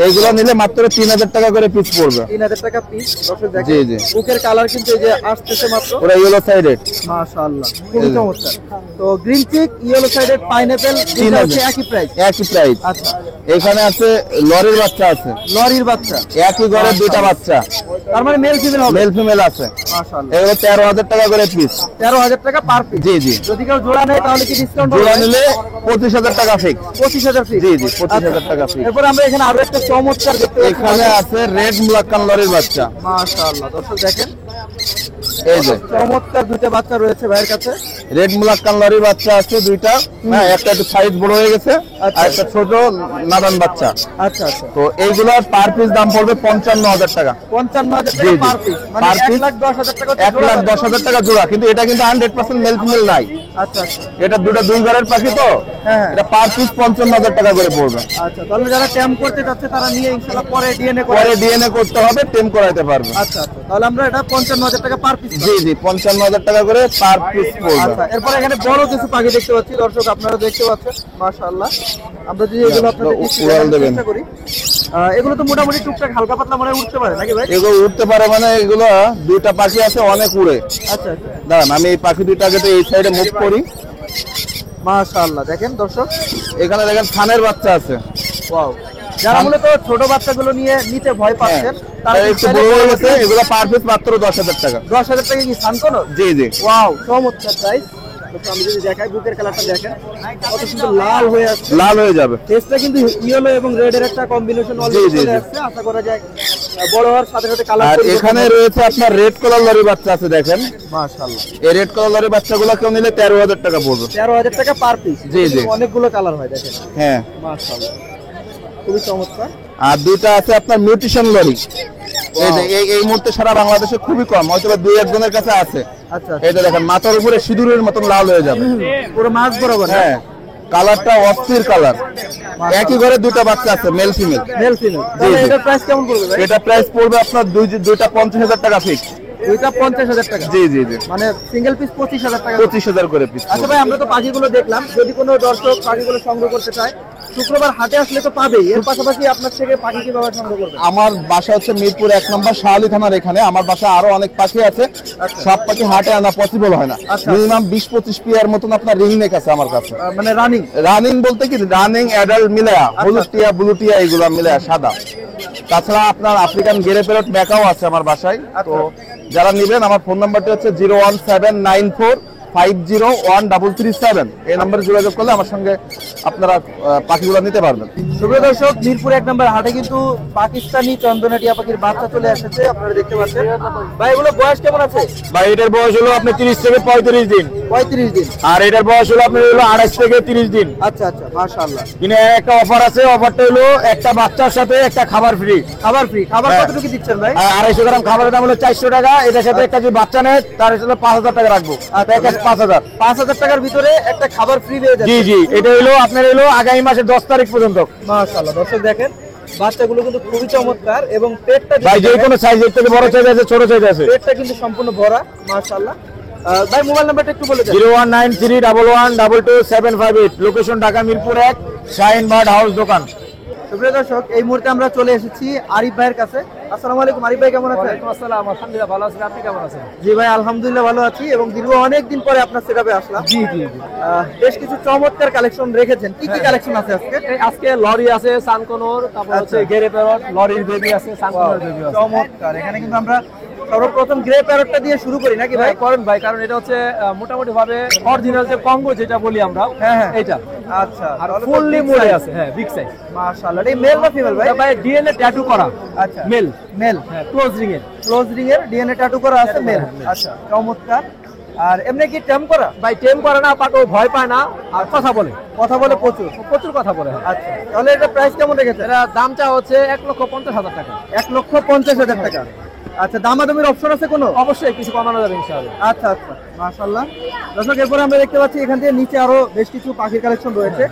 এইগুলো নিলে মাত্র 3000 টাকা করে পিস পড়বে। 3000 টাকা পিস। দর্শক দেখেন, জি, জি। বুকের কালার কিন্তু এই যে আসতেছে মাত্র। ওরা ইয়েলো সাইডেড। মাশাআল্লাহ, খুবই এই যে। চমৎকার। তো green cheek, yellow sided, pineapple, দুটো হচ্ছে একই প্রাইস। একই প্রাইস। আচ্ছা, এখানে আছে লরির বাচ্চা আছে, লরির বাচ্চা। একই ঘরে দুইটা বাচ্চা, তার মানে মেল ফিমেল হবে? মেল ফিমেল আছে। মাশাআল্লাহ, এগুলো 13,000 টাকা করে পিস। 13,000 টাকা পার পিস। জি জি, যদি কেউ জোড়া নেয় তাহলে কি ডিসকাউন্ট জোড়া হবে? নিলে 25,000 টাকা ফিক্স। 25,000 ফিক্স। জি জি, 25,000 টাকা ফিক্স। এরপর আমরা এখানে আরো একটা চমৎকার দেখতে পাচ্ছি। এখানে আছে রেড মুলাক্কান লরির বাচ্চা। মাশাআল্লাহ, দর্শক দেখেন, এই যে চমৎকার দুটো বাচ্চা রয়েছে ভাইয়ের কাছে। রেড মুলাক্কান লরির বাচ্চা আছে দুইটা। হ্যাঁ, একটা একটু সাইজ বড় হয়ে গেছে, আর একটা ছোট নাদান বাচ্চা। আচ্ছা আচ্ছা, তো এইগুলোর পার পিস দাম পড়বে 55,000 টাকা। 55,000 জি, টাকা জি। Per piece. মানে Per piece 1,10,000 টাকা। 1,10,000 টাকা জোড়া, কিন্তু এটা কিন্তু 100% মেল ফিমেল নাই। আচ্ছা আচ্ছা, এটা দুই ঘরের পাখি তো, হ্যাঁ। এটা পার পিস 55,000 টাকা করে পড়বে। আচ্ছা, তাহলে যারা ট্যাম্প করতে চাচ্ছে তারা নিয়ে ইনশাআল্লাহ পরে ডিএনএ করে। পরে ডিএনএ করতে হবে, টেম করাইতে পারবে। আচ্ছা আচ্ছা, তাহলে আমরা এটা 55,000 টাকা পার পিস। জি জি, 55,000 টাকা করে পার পিস পড়বে। আচ্ছা, এরপর এখানে বড় কিছু পাখি দেখতে পাচ্ছি দর্শক, আপনারা দেখতে পাচ্ছেন। মাশাআল্লাহ, আমরা যদি এগুলো আপনাদের কিছু উড়াল দেখানোর দেবেন। চেষ্টা করি। এগুলো তো মোটামুটি টুকটাক হালকা পাতলা মনে হয় উঠতে পারে নাকি ভাই? এগুলো উঠতে পারে, মানে এগুলো দুইটা পাখি আছে অনেক উড়ে। আচ্ছা আচ্ছা, দাঁড়ান, আমি এই পাখি দুইটাকে তো এই সাইডে মুভ করি। মাশাআল্লাহ, দেখেন দর্শক, এখানে দেখেন থানের বাচ্চা আছে। ওয়াও। যারা মূলত ছোট বাচ্চাগুলো নিয়ে নিতে ভয় পাচ্ছেন তারা তারা একটু বড় হয়ে গেছে, এগুলো পার পিস মাত্র 10,000 টাকা। 10,000 টাকা কি সানকোনো? জি জি, ওয়াও, চমৎকার প্রাইস। আমি যদি দেখাই, বুকের কালারটা দেখেন কত সুন্দর লাল হয়ে আসছে। লাল হয়ে যাবে। টেস্টটা কিন্তু ইয়েলো এবং রেড এর একটা কম্বিনেশন জি, অলরেডি জি, চলে জি। আসছে। আশা করা যায় বড় হওয়ার সাথে সাথে কালার। আর এখানে রয়েছে আপনার রেড কালার লরির বাচ্চা আছে, দেখেন। মাশাআল্লাহ, এই রেড কালার লরির বাচ্চাগুলো কেউ নিলে 13,000 টাকা পড়বে। 13,000 টাকা পার পিস। জি, জি। অনেকগুলো কালার হয় দেখেন। হ্যাঁ, মাশাআল্লাহ, খুবই চমৎকার। আর দুইটা আছে আপনার মিউটেশন লরি। এই যে এই মুহূর্তে সারা বাংলাদেশে খুবই কম, হয়তো বা 2-1 কাছে আছে। আচ্ছা, এই যে দেখেন, মাথার উপরে সিঁদুরের মতন লাল হয়ে যাবে। পুরো মাছ বরাবর। হ্যাঁ, কালারটা অস্থির কালার। একই ঘরে দুইটা বাচ্চা আছে, মেল ফিমেল। Male female. জি, জি। এটার প্রাইস কেমন পড়বে ভাই? এটা প্রাইস পড়বে আপনার দুইটা 50,000 টাকা ফিক্স। দুইটা 50,000 টাকা। জি জি জি, মানে সিঙ্গেল পিস 25,000 টাকা। 25,000 করে পিস। আচ্ছা ভাই, আমরা তো পাখিগুলো দেখলাম, যদি কোনো দর্শক পাখিগুলো সংগ্রহ করতে চায় শুক্রবার হাটে আসলে তো পাবেই। এর পাশাপাশি আপনার থেকে পাখি কিভাবে সংগ্রহ করবে? আমার বাসা হচ্ছে মিরপুর 1 নম্বর শাহালি থানার এখানে। আমার বাসা আরো অনেক পাখি আছে, সব পাখি হাটে আনা পসিবল হয় না। আচ্ছা। মিনিমাম 20-25 পেয়ার মতন আপনার রিং নেক আছে আমার কাছে। মানে রানিং। রানিং বলতে কি, রানিং অ্যাডাল্ট মিলায়া, হলুদ টিয়া ব্লু টিয়া এগুলা মিলায়া সাদা। তাছাড়া আপনার আফ্রিকান গেরে প্যারট ম্যাকাও আছে আমার বাসায়। তো যারা নেবেন, আমার ফোন নাম্বারটি হচ্ছে 01794501337। এই নম্বরে যোগাযোগ করলে আমার সঙ্গে আপনারা পাখিগুলো নিতে পারবেন। সুপ্রিয় দর্শক, মিরপুর 1 নম্বর হাটে কিন্তু পাকিস্তানি চন্দনা টিয়া পাখির বাচ্চা চলে এসেছে, আপনারা দেখতে পাচ্ছেন। ভাই, এগুলো বয়স কেমন আছে? ভাই, এটার বয়স হলো আপনার 30 থেকে 35 দিন, 35 দিন। আর এটার বয়স হলো আপনার হলো 28 থেকে 30 দিন। আচ্ছা আচ্ছা, মাশাআল্লাহ। কিনে একটা অফার আছে, অফারটা হলো একটা বাচ্চার সাথে একটা খাবার ফ্রি। খাবার ফ্রি? খাবার হ্যাঁ। কতটুকু দিচ্ছেন ভাই? 250 গ্রাম খাবারের দাম হলো 400 টাকা। এটার সাথে একটা যদি বাচ্চা নেয় তার সাথে 5,000 টাকা রাখবো। প্যাকেজ 5,000। 5,000 টাকার ভিতরে একটা খাবার ফ্রি পেয়ে যাচ্ছে। জি জি, এটা হলো আপনার হলো আগামী মাসের 10 তারিখ পর্যন্ত। মাশাআল্লাহ, দর্শক দেখেন বাচ্চাগুলো কিন্তু খুবই চমৎকার এবং পেটটা ভাই, যে কোনো সাইজের থেকে বড় সাইজ আছে, ছোট সাইজ আছে। পেটটা কিন্তু সম্পূর্ণ ভরা। মাশাআল্লাহ। ভাই, মোবাইল নাম্বারটা একটু বলে দেন। 01931122758। Location Dhaka Mirpur 1, Shahin bird house দোকান। সুপ্রিয় দর্শক, এই মুহূর্তে আমরা চলে এসেছি আরিফ ভাইয়ের কাছে। আসসালামু আলাইকুম, আরিফ ভাই কেমন আছেন? ওয়ালাইকুম আসসালাম, আলহামদুলিল্লাহ ভালো আছি, আপনি কেমন আছেন? জি ভাই, আলহামদুলিল্লাহ ভালো আছি এবং দীর্ঘ অনেক দিন পরে আপনার সেটআপে আসলাম। জি জি জি। বেশ কিছু চমৎকার কালেকশন রেখেছেন, কি কি কালেকশন আছে আজকে? এই আজকে লরি আছে, সানকোনোর, তারপর হচ্ছে আচ্ছা। গেরে প্যারট, লরির বেবি আছে, সানকোনোর বেবি আছে। চমৎকার। এখানে কিন্তু আমরা সর্বপ্রথম গ্রে প্যারটটা দিয়ে শুরু করি নাকি ভাই? ভাই করেন ভাই, কারণ এটা হচ্ছে মোটামুটি ভাবে অরিজিনাল যে কঙ্গো যেটা বলি আমরা, হ্যাঁ, হ্যাঁ। এইটা আচ্ছা, আর ফুললি মোড়ে আছে, হ্যাঁ বিগ সাইজ। মাশাআল্লাহ। এটা মেল না ফিমেল ভাই? এটা ভাই ডিএনএ ট্যাটু করা, আচ্ছা, মেল, মেল, হ্যাঁ ক্লোজ রিং এর। ক্লোজ রিং এর ডিএনএ ট্যাটু করা আছে, মেল। মেল। আচ্ছা, চমৎকার। আর এমনি কি টেম করা? ভাই টেম করে না, পাটো ভয় পায় না, আর কথা বলে, কথা বলে প্রচুর। প্রচুর কথা বলে। হ্যাঁ। আচ্ছা, তাহলে এটা প্রাইস কেমন রেখেছেন? এটা দামটা হচ্ছে 1,50,000 টাকা। 1,50,000 টাকা। আচ্ছা, দামাদামির অপশন আছে কোনো? অবশ্যই কিছু কমানো যাবে ইনশাআল্লাহ। আচ্ছা আচ্ছা, মাশাআল্লাহ। দর্শক, এরপরে আমরা দেখতে পাচ্ছি এখান থেকে নিচে আরো বেশ কিছু পাখির কালেকশন রয়েছে।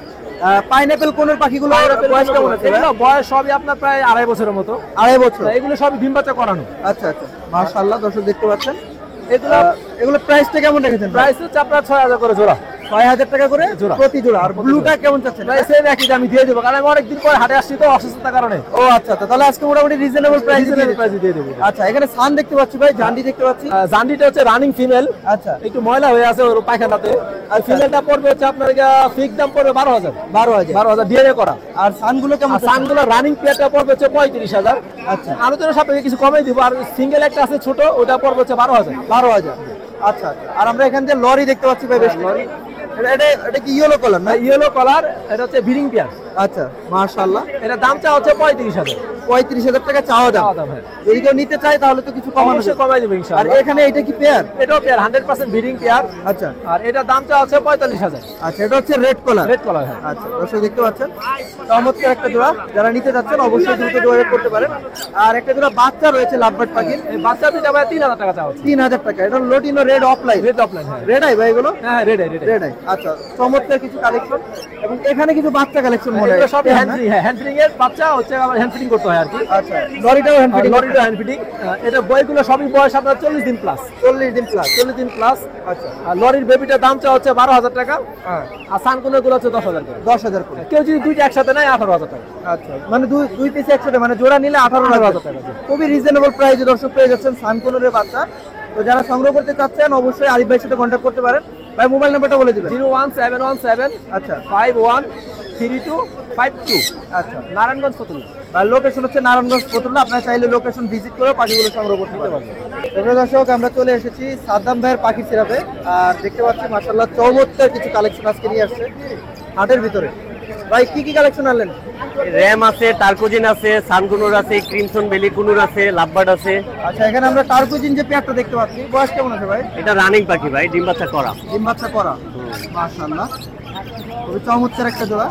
পাইনাপেল কোনের পাখিগুলো বয়স কেমন আছে? এগুলো বয়স সবই আপনার প্রায় 2.5 বছরের মতো। 2.5 বছর। এগুলো সবই ডিম বাচ্চা করানো। আচ্ছা আচ্ছা, মাশাআল্লাহ। দর্শক দেখতে পাচ্ছেন এগুলো এগুলো প্রাইসটা কেমন রেখেছেন? প্রাইস হচ্ছে আপনার 6,000 করে জোড়া। 6,000 টাকা করে জোড়া। প্রতি জোড়া। আর ব্লুটা কেমন চাচ্ছেন? প্রাইস সেম একই দামই দিয়ে দেবো, কারণ আমি অনেকদিন পরে হাটে আসছি তো অসুস্থতার কারণে। ও আচ্ছা আচ্ছা, তাহলে আজকে মোটামুটি রিজনেবল প্রাইস প্রাইস দিয়ে দেবো। আচ্ছা, এখানে সান দেখতে পাচ্ছি ভাই, জান্ডি দেখতে পাচ্ছি। জান্ডিটা হচ্ছে রানিং ফিমেল, আচ্ছা, একটু ময়লা হয়ে আছে ওর পায়খানাতে। আর ফিমেলটা পড়বে হচ্ছে আপনার ফিক্স দাম পড়বে 12,000। 12,000 ডিএনএ করা। আর সানগুলো কেমন? আর সানগুলো রানিং পেয়ারটা পড়বে হচ্ছে 35,000। আচ্ছা, আলোচনা সাপেক্ষে কিছু কমাই দিব। আর সিঙ্গেল একটা আছে ছোট, ওটা পড়বে হচ্ছে 12,000। 12,000। আচ্ছা আচ্ছা। আর আমরা এখান থেকে লরি দেখতে পাচ্ছি ভাই, বেশ লরি। এটা কি ইয়েলো কালার না? ইয়েলো কালার, এটা হচ্ছে ব্রিডিং পেয়ার। আচ্ছা, মাশাআল্লাহ। এটা দামটা হচ্ছে 35,000। 35,000 টাকা চাওয়া দাম। চাওয়া দাম, হ্যাঁ। যদি কেউ নিতে চায় তাহলে তো কিছু কমানো অবশ্যই যাবে। কমাই দেবো আর ইনশাআল্লাহ। এখানে এটা কি পেয়ার? এটাও পেয়ার, 100% ব্রিডিং পেয়ার। আচ্ছা আর এটা দামটা হচ্ছে 45,000। আচ্ছা, এটা হচ্ছে রেড কালার। রেড কালার, হ্যাঁ। আচ্ছা, দর্শক দেখতে পাচ্ছেন চমৎকার একটা জোড়া। যারা নিতে যাচ্ছেন অবশ্যই দ্রুত যোগাযোগ করতে পারেন। আর একটা জোড়া বাচ্চা রয়েছে লাভবার্ড পাখির, এই বাচ্চা দুইটা ভাই 3,000 টাকা চাওয়া হচ্ছে। 3,000 টাকা। এটা lutino red offline. Red offline, হ্যাঁ। রেড আই ভাই এগুলো? হ্যাঁ রেড রেড আই। আচ্ছা, চমৎকার কিছু কালেকশন এবং এখানে কিছু বাচ্চা কালেকশন মনে হয়। এগুলো সব হ্যান্ড ফিডিং, হ্যাঁ হ্যান্ড ফিডিং এর বাচ্চা হচ্ছে, আবার হ্যান্ড ফিডিং করতে হয় আর কি। আচ্ছা, লরিটাও হ্যান্ড ফিডিং। লরিটা হ্যান্ড ফিডিং। এটা বইগুলো সবই বয়স আপনার 40 দিন প্লাস। 40 দিন প্লাস। 40 দিন প্লাস। আচ্ছা, আর লরির বেবিটার দামটা হচ্ছে 12,000 টাকা। হ্যাঁ, আর সানকুনের গুলো হচ্ছে 10,000 করে। 10,000 করে। কেউ যদি দুইটা একসাথে নেয় 18,000 টাকা। আচ্ছা, মানে দুই পিস একসাথে, মানে জোড়া নিলে 18,000 টাকা। খুবই রিজনেবল প্রাইসে দর্শক পেয়ে যাচ্ছেন সানকুনের বাচ্চা। তো যারা সংগ্রহ করতে চাচ্ছেন অবশ্যই আরিফ ভাইয়ের সাথে কন্ট্যাক্ট করতে পারেন। ভাই মোবাইল নাম্বারটা বলে দিবেন। 01717 আচ্ছা 513252। আচ্ছা, নারায়ণগঞ্জ ফতুল্লা। আর লোকেশন হচ্ছে নারায়ণগঞ্জ ফতুল্লা। আপনারা চাইলে লোকেশন ভিজিট করে পাখিগুলো সংগ্রহ করতে পারবেন। প্রিয় দর্শক, আমরা চলে এসেছি সাদ্দাম ভাইয়ের পাখির সিরাপে। আর দেখতে পাচ্ছি মাশাআল্লাহ চমৎকার কিছু কালেকশন আজকে নিয়ে আসছে হাটের ভিতরে। ভাই কি কি কালেকশন আনলেন? র্যাম আছে, টার্কোজিন আছে, সানকুনুর আছে, ক্রিমসন বেলি কুনুর আছে, লাভবার্ড আছে। আচ্ছা, এখানে আমরা টার্কুজিন যে পেয়ারটা দেখতে পাচ্ছি, বয়স কেমন আছে ভাই? এটা রানিং পাখি ভাই, ডিম বাচ্চা করা। ডিম বাচ্চা করা। মাশাআল্লাহ, খুবই চমৎকার একটা জোড়া।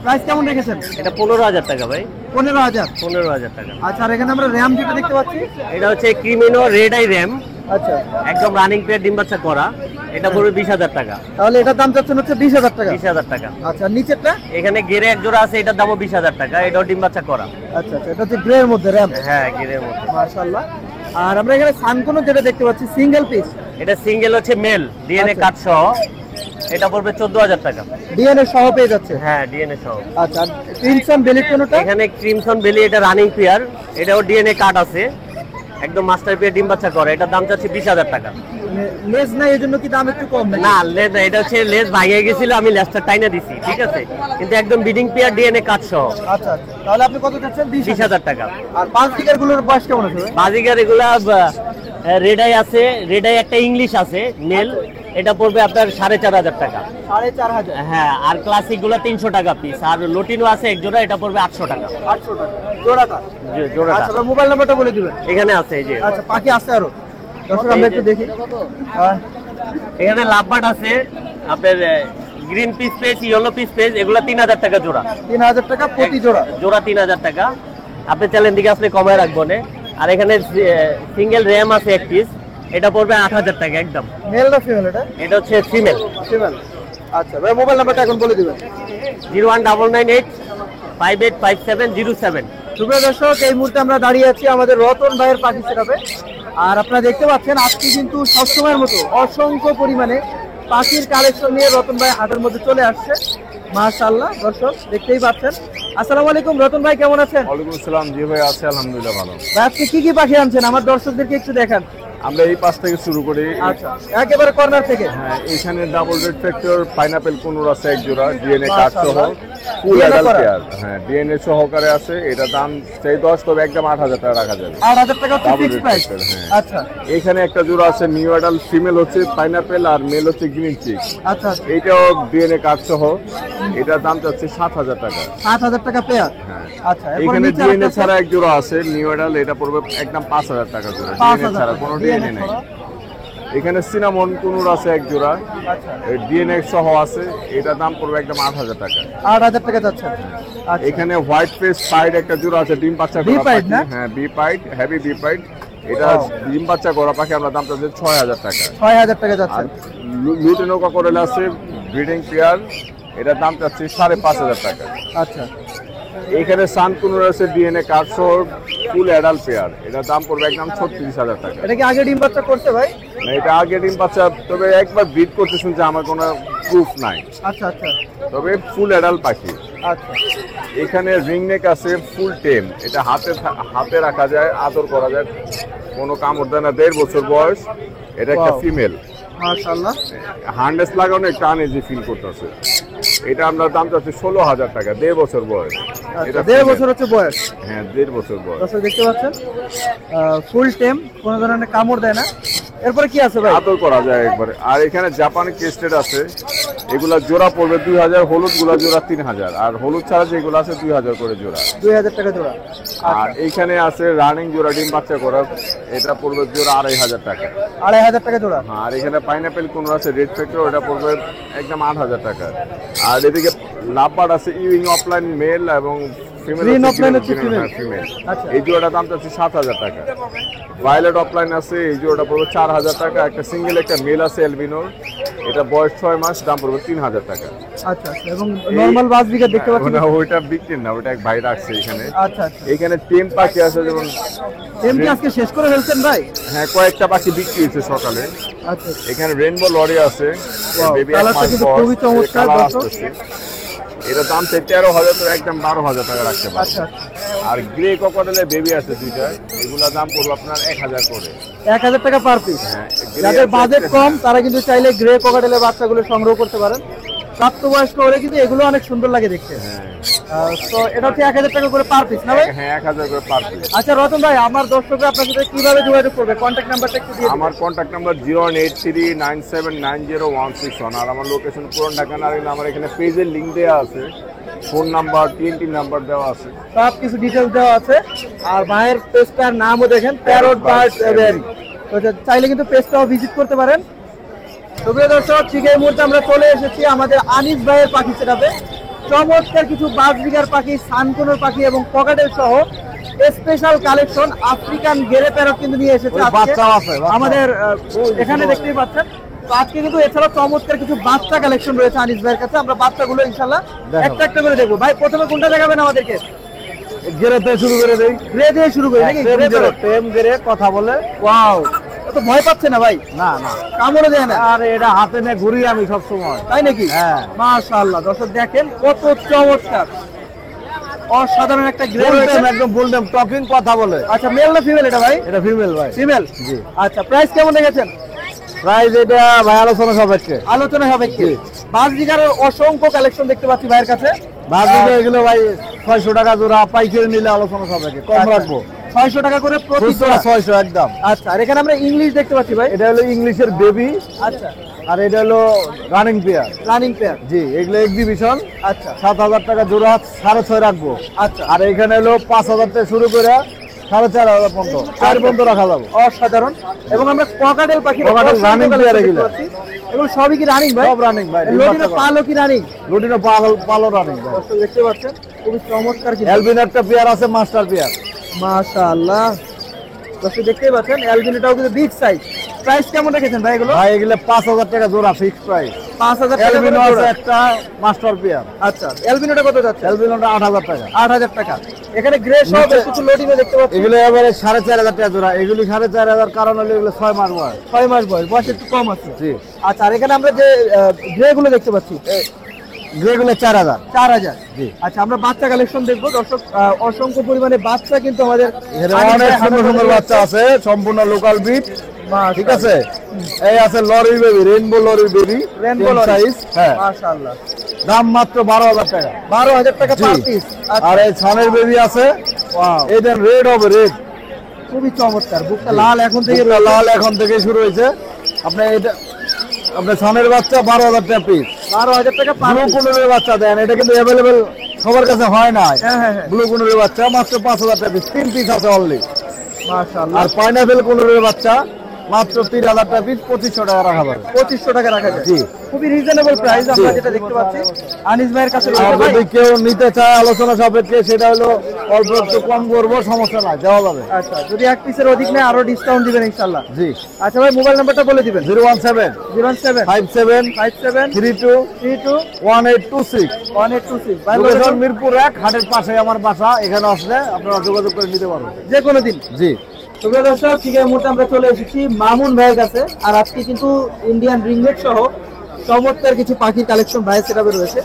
প্রাইস কেমন রেখেছেন? এটা 15,000 টাকা ভাই, 15,000। 15,000 টাকা। আচ্ছা, আর এখানে আমরা র্যাম যেটা দেখতে পাচ্ছি, এটা হচ্ছে ক্রিমিনো রেড আই র্যাম, আচ্ছা, একদম রানিং পেয়ার, ডিম বাচ্চা করা। এটা পড়বে 20,000 টাকা। তাহলে এটার দাম চাচ্ছেন হচ্ছে 20,000 টাকা। 20,000 টাকা। আচ্ছা, নিচেরটা? এখানে গেরে এক জোড়া আছে, এটার দামও 20,000 টাকা। এটাও ডিম বাচ্চা করা। আচ্ছা আচ্ছা, এটা হচ্ছে গ্রে এর মধ্যে র্যাম। হ্যাঁ, গেরের মধ্যে। মাশাআল্লাহ। আর আমরা এখানে সানকোনো যেটা দেখতে পাচ্ছি সিঙ্গেল পিস, এটা সিঙ্গেল হচ্ছে মেল, ডিএনএ আচ্ছা। কাট সহ। এটা পড়বে 14,000 টাকা। ডিএনএ সহ পেয়ে যাচ্ছে। হ্যাঁ, ডিএনএ সহ। আচ্ছা, ক্রিমসন বেলিটোনোটা? এখানে ক্রিমসন বেলি, এটা রানিং পেয়ার, এটাও ডিএনএ কাট আছে, একদম মাস্টার পেয়ার, ডিম বাচ্চা করে। এটার দাম চাচ্ছি 20,000 টাকা। লেজ না, এই জন্য কি দাম একটু কম নাকি? না, লেজ না, এটা হচ্ছে লেজ ভাঙিয়ে গেছিল, আমি লেজটা টাইনা দিছি, ঠিক আছে, কিন্তু একদম বিডিং পেয়ার, ডিএনএ কাট সহ। আচ্ছা আচ্ছা, তাহলে আপনি কত চাচ্ছেন? 20,000 টাকা। আর 5 দিকের গুলোর বয়স কেমন আছে ভাই? বাজিগার এগুলা রেডাই আছে, রেডাই একটা ইংলিশ আছে মেল, এটা পড়বে আপনার 4,500 টাকা। 4,500। হ্যাঁ, আর ক্লাসিক গুলা 300 টাকা পিস। আর লটিনো আছে এক জোড়া, এটা পড়বে 800 টাকা 800 টাকা জোড়াটা। জোড়াটা। আচ্ছা, মোবাইল নাম্বারটা বলে দিবেন। এখানে আছে এই যে, আচ্ছা, পাখি আছে আরো, দর্শক আমরা একটু দেখি। এখানে লাভবার্ড আছে আপনার, green piece page, yellow piece page, এগুলা 3,000 টাকা জোড়া। 3,000 টাকা প্রতি জোড়া। জোড়া 3,000 টাকা। আপনি চ্যালেঞ্জ দিকে আসলে কমায় রাখবো না। আর এখানে সিঙ্গেল র্যাম আছে এক পিস, এটা পড়বে 8,000 টাকা একদম। মেল না ফিমেল এটা? এটা হচ্ছে ফিমেল। ফিমেল। আচ্ছা ভাই, মোবাইল নাম্বারটা এখন বলে দিবেন। 01998585707। সুপ্রিয় দর্শক, এই মুহূর্তে আমরা দাঁড়িয়ে আছি আমাদের রতন ভাইয়ের পাখি সেটাপে। আর আপনারা দেখতে পাচ্ছেন আজকে কিন্তু সবসময়ের মতো অসংখ্য পরিমাণে পাখির কালেকশন নিয়ে রতন ভাই হাটের মধ্যে চলে আসছে। মাশাআল্লাহ, দর্শক দেখতেই পাচ্ছেন। আসসালামু আলাইকুম রতন ভাই, কেমন আছেন? ওয়ালাইকুম আসসালাম। জি ভাই, আছে আলহামদুলিল্লাহ ভালো। ভাই আজকে কি কি পাখি আনছেন আমার দর্শকদেরকে একটু দেখান। আমরা এই পাশ থেকে শুরু করি। আচ্ছা, একেবারে কর্নার থেকে। হ্যাঁ, এখানে ডাবল রেড ফ্যাক্টর পাইনাপেল কোনুর আছে এক জোড়া, ডিএনএ কার্ড সহ, মাশাআল্লাহ। ফুল DNA অ্যাডাল্ট করা? পেয়ার। হ্যাঁ, ডিএনএ সহকারে আছে। এটা দাম সেই 10, তবে একদম 8,000 টাকা রাখা যাবে। 8,000 টাকা হচ্ছে Double fixed price. rate factor, হ্যাঁ। আচ্ছা এখানে একটা জোড়া আছে নিউ অ্যাডাল্ট, ফিমেল হচ্ছে পাইনাপেল আর মেল হচ্ছে গ্রিন চিক। আচ্ছা, এইটাও ডিএনএ কার্ড সহ, এটার দাম যাচ্ছে 7,000 টাকা। 7,000 টাকা পেয়ার। হ্যাঁ। আচ্ছা, এরপরে এখানে নিচে ডিএনএ আরেকটা ছাড়া এক জোড়া আছে নিউ অ্যাডাল্ট, এটা পড়বে একদম 5,000 টাকা জোড়া। 5,000 ডিএনএ ছাড়া, টাকা। কোনো DNA ডিএনএ নেই। ছাড়া? এখানে সিনামন কুনুর আছে এক জোড়া, আচ্ছা, ডিএনএ সহ আছে, এটার দাম পড়বে একদম 8,000 টাকা। 8,000 টাকা যাচ্ছে। আচ্ছা, এখানে হোয়াইট ফেস পাইড একটা জোড়া আছে, ডিম বাচ্চা করা Bee-pied পাখি। না? হ্যাঁ, bee pied, heavy bee pied. এটা Wow. ডিম বাচ্চা করা পাখি, আমরা দাম চাচ্ছি 6,000 টাকা। 6,000 টাকা যাচ্ছে। আর লুটেনোকা করেল আছে ব্রিডিং পেয়ার, এটার দাম চাচ্ছি 5,500 টাকা। আচ্ছা, এখানে সানকুনুর আছে ডিএনএ কার্ড সহ, ফুল অ্যাডাল্ট পেয়ার, এটার দাম পড়বে একদম 36,000 টাকা। এটা কি আগে ডিম বাচ্চা করছে ভাই? না, এটা আগে ডিম বাচ্চা, তবে একবার ব্রিড করতে শুনছি, আমার কোনো প্রুফ নাই, আচ্ছা আচ্ছা তবে ফুল অ্যাডাল্ট পাখি। আচ্ছা, এখানে রিং নেক আছে ফুল টেম, এটা হাতে রাখা যায়, আদর করা যায়, কোনো কামড় দেয় না, 1.5 বছর বয়স। এটা একটা Wow. ফিমেল, মাশাআল্লাহ। হার্নেস লাগানো, একটু আনইজি ফিল করতেছে। এটা আমরা দাম চাচ্ছি 16,000 টাকা, 1.5 বছর বয়স। আচ্ছা, 1.5 বছর হচ্ছে বয়স। হ্যাঁ, 1.5 বছর বয়স। দর্শক দেখতে পাচ্ছেন, ফুল টেম, কোনো ধরনের কামড় দেয় না। এরপরে কি আছে ভাই? আদর করা যায় একবারে। আর এখানে জাপানি কেস্টেড আছে, এগুলা জোড়া পড়বে 2,000, হলুদ গুলা জোড়া 3,000, আর হলুদ ছাড়া যেগুলো আছে 2,000 করে জোড়া। 2,000 টাকা জোড়া। আর এইখানে আছে রানিং জোড়া ডিম বাচ্চা করা, এটা পড়বে জোড়া 2,500 টাকা। 2,500 টাকা জোড়া। হ্যাঁ, আর এখানে পাইনাপেল কোন আছে রেড ফ্যাক্টর, ওটা পড়বে একদম 8,000 টাকা। আর এদিকে লাভবার্ড আছে ইউইং অফলাইন মেল এবং ফিমেল Green offline হচ্ছে female। ফিমেল। আচ্ছা। এই জোড়াটার দাম চাচ্ছি 7,000 টাকা। ভায়োলেট অফলাইন আছে, এই জোড়াটা পড়বে 4,000 টাকা। একটা সিঙ্গেল একটা মেল আছে অ্যালবিনোর, এটা বয়স 6 মাস, দাম পড়বে 3,000 টাকা। আচ্ছা আচ্ছা, এবং নরমাল বাজবিকা দেখতে পাচ্ছেন। না, ওইটা বিক্রি না, ওইটা এক ভাই রাখছে এখানে। আচ্ছা আচ্ছা, এখানে টেম পাখি আছে, যেমন এমনি আজকে শেষ করে ফেলছেন ভাই? হ্যাঁ, কয়েকটা পাখি বিক্রি হয়েছে সকালে। আচ্ছা, এখানে রেইনবো লরি আছে, Wow, বেবি কালারটা কিন্তু খুবই চমৎকার, দর্শক। এটা দাম 13,000, তো একদম 12,000 টাকা রাখতে পারবে। আচ্ছা, আর গ্রে ককটেলের বেবি আছে দুইটা, এগুলা দাম পড়বে আপনার 1,000 করে। 1,000 টাকা পার পিস। হ্যাঁ, grey যাদের আছে বাজেট একটা। কম তারা কিন্তু চাইলে গ্রে কোকাটেলের বাচ্চাগুলো সংগ্রহ করতে পারেন। প্রাপ্তবয়স্ক হলে কিন্তু এগুলো অনেক সুন্দর লাগে দেখতে। তো এটা হচ্ছে 1,000 টাকা করে পার পিস না ভাই? হ্যাঁ, 1,000 করে পার পিস। আচ্ছা রতন ভাই, আমার দর্শকরা আপনার সাথে কিভাবে যোগাযোগ করবে? কন্ট্যাক্ট নাম্বারটা একটু দিয়ে দিন। আমার কন্ট্যাক্ট নাম্বার 01839790161, আর আমার লোকেশন পুরান ঢাকা নারী। আমার এখানে পেজের লিংক দেওয়া আছে, ফোন নাম্বার, TNT নাম্বার দেওয়া আছে। সব কিছু ডিটেলস দেওয়া আছে। আর ভাইয়ের পেজটার নামও দেখেন, প্যারট বার্ড এভিয়ারি। তো চাইলে কিন্তু পেজটাও ভিজিট করতে পারেন। তো প্রিয় দর্শক, ঠিক এই মুহূর্তে আমরা চলে এসেছি আমাদের আনিস ভাইয়ের পাখি সেটাতে। চমৎকার কিছু বাজবিগার পাখি, সানকোনোর পাখি এবং পকেটের সহ special collection African grey parrot কিন্তু নিয়ে এসেছে আজকে। বাচ্চাও আছে, বাচ্চা। আমাদের এখানে দেখতেই পাচ্ছেন। তো আজকে কিন্তু এছাড়াও চমৎকার কিছু বাচ্চা কালেকশন রয়েছে আনিস ভাইয়ের কাছে। আমরা বাচ্চাগুলো ইনশাল্লাহ একটা একটা করে দেখবো। ভাই প্রথমে কোনটা দেখাবেন আমাদেরকে? গেরেতে শুরু করে দেই। গ্রে দিয়ে শুরু করি নাকি? Grey parrot. টেম গেরে কথা বলে। ওয়াও, তো ভয় পাচ্ছে না ভাই? না না, কামড়ে দেয় না? আর এটা হাতে নিয়ে ঘুরি আমি সব সময়। তাই নাকি? হ্যাঁ। মাশাআল্লাহ, দর্শক দেখেন কত চমৎকার, অসাধারণ একটা গ্রে ফুল রয়েছে। টেম, একদম ফুল টেম, টকিং কথা বলে। আচ্ছা, মেল না ফিমেল এটা ভাই? এটা ফিমেল ভাই। ফিমেল। জি। আচ্ছা, প্রাইস কেমন রেখেছেন? প্রাইস এটা ভাই আলোচনা সাপেক্ষে। আলোচনা হবে কি? বাজবিগার অসংখ্য কালেকশন দেখতে পাচ্ছি ভাইয়ের কাছে। বাজারে এগুলো ভাই 600 টাকা জোড়া, পাইকারি নিলে আলোচনা সাপেক্ষে কম আচ্ছা, রাখবো। 600 টাকা করে প্রতি খুচরা জোড়া। 600 একদম। আচ্ছা, আর এখানে আমরা ইংলিশ দেখতে পাচ্ছি ভাই। এটা হলো ইংলিশের বেবি, আচ্ছা, আর এটা হলো রানিং পেয়ার। Running pair. জি, এগুলো এক্সিবিশন। আচ্ছা 7,000 টাকা জোড়া, 6.5 রাখবো। আচ্ছা, আর এখানে হলো 5,000 থেকে শুরু করে 4,500 পর্যন্ত, 4 পর্যন্ত রাখা যাবে। অসাধারণ। এবং আমরা ককাটেল পাখি ককাটেল running পেয়ার এগুলো। এবং সবই কি রানিং ভাই? সব রানিং ভাই। লটিনো পালো কি রানিং? লুটিনো পালো রানিং ভাই। দর্শক দেখতে পাচ্ছেন খুবই চমৎকার কিন্তু। অ্যালবিন একটা পেয়ার আছে, মাস্টার পেয়ার। মাশাআল্লাহ, দর্শক দেখতেই পাচ্ছেন অ্যালবিনোটাও কিন্তু বিগ সাইজ। প্রাইস কেমন রেখেছেন ভাই এগুলো? ভাই এগুলো 5,000 টাকা জোড়া, ফিক্সড প্রাইস। 5,000 টাকা অ্যালবিনো করে আছে জোড়া। একটা, মাস্টার পেয়ার। আচ্ছা, অ্যালবিনোটা কত যাচ্ছে? অ্যালবিনোটা 8,000 টাকা। 8,000 টাকা। এখানে গ্রে সহ বেশ কিছু লটিনো দেখতে পাচ্ছি। এগুলো এবারে 4,500 টাকা জোড়া। এগুলি 4,500, কারণ হলো এগুলো 6 মাস বয়স। 6 মাস বয়স, বয়স একটু কম আছে। জি। আচ্ছা, আর এখানে আমরা যে গ্রে গুলো দেখতে পাচ্ছি, গ্রেগুলো 4000। 4000। জি। আচ্ছা, আমরা বাচ্চা কালেকশন দেখবো দর্শক। অসংখ্য পরিমাণে বাচ্চা কিন্তু আমাদের এখানে অনেক সুন্দর সুন্দর বাচ্চা আছে, সম্পূর্ণ লোকাল ব্রিড। ঠিক আছে, এই আছে লরির বেবি, রেইনবো লরির বেবি, রেনবো সাইজ। হ্যাঁ, মাশাআল্লাহ, দাম মাত্র 12000 টাকা। 12000 টাকা জি। Per piece. আর এই ছানের বেবি আছে, ওয়াও, এটা রেড হবে, রেড খুবই চমৎকার। বুকটা লাল এখন থেকে লাল এখন থেকে শুরু হয়েছে। আপনি এটা আপনার ছানের বাচ্চা 12000 টাকা পিস। 12000 টাকা পার ব্লু পিস। কুনুরের বাচ্চা দেন, এটা কিন্তু অ্যাভেলেবেল সবার কাছে হয় না। হ্যাঁ হ্যাঁ হ্যাঁ, ব্লু কুনুরের বাচ্চা মাত্র 5000 টাকা পিস, 3 পিস আছে অনলি। মাশাআল্লাহ। আর পাইনাপেল কুনুরের বাচ্চা মাত্র 3000 টাকা পিস, 2500 টাকা রাখা যাবে। 2500 টাকা রাখা যায়। জি। খুবই রিজনেবল প্রাইস আমরা জি। যেটা দেখতে পাচ্ছি। আনিস ভাইয়ের কাছে আর রয়েছে ভাই। যদি কেউ নিতে চায় আলোচনা সাপেক্ষে, সেটা হলো অল্প একটু কম করবো, সমস্যা নাই, দেওয়া যাবে। আচ্ছা, যদি এক পিসের অধিক নেয় আরো ডিসকাউন্ট দিবেন ইনশাআল্লাহ। জি। আচ্ছা ভাই, মোবাইল নাম্বারটা বলে দিবেন। 017 07 57 57 32 32 1826। 1826। ভাই লোকেশন লোকেশন মিরপুর 1, হাটের পাশে আমার বাসা। এখানে আসলে আপনারা যোগাযোগ করে নিতে পারবেন। যে কোনো দিন। জি। সুপ্রিয় দর্শক, ঠিক এই মুহূর্তে আমরা চলে এসেছি মামুন ভাইয়ের কাছে। আর আজকে কিন্তু ইন্ডিয়ান রিংনেট সহ চমৎকার কিছু পাখির কালেকশন ভাইয়ের সেটআপে রয়েছে।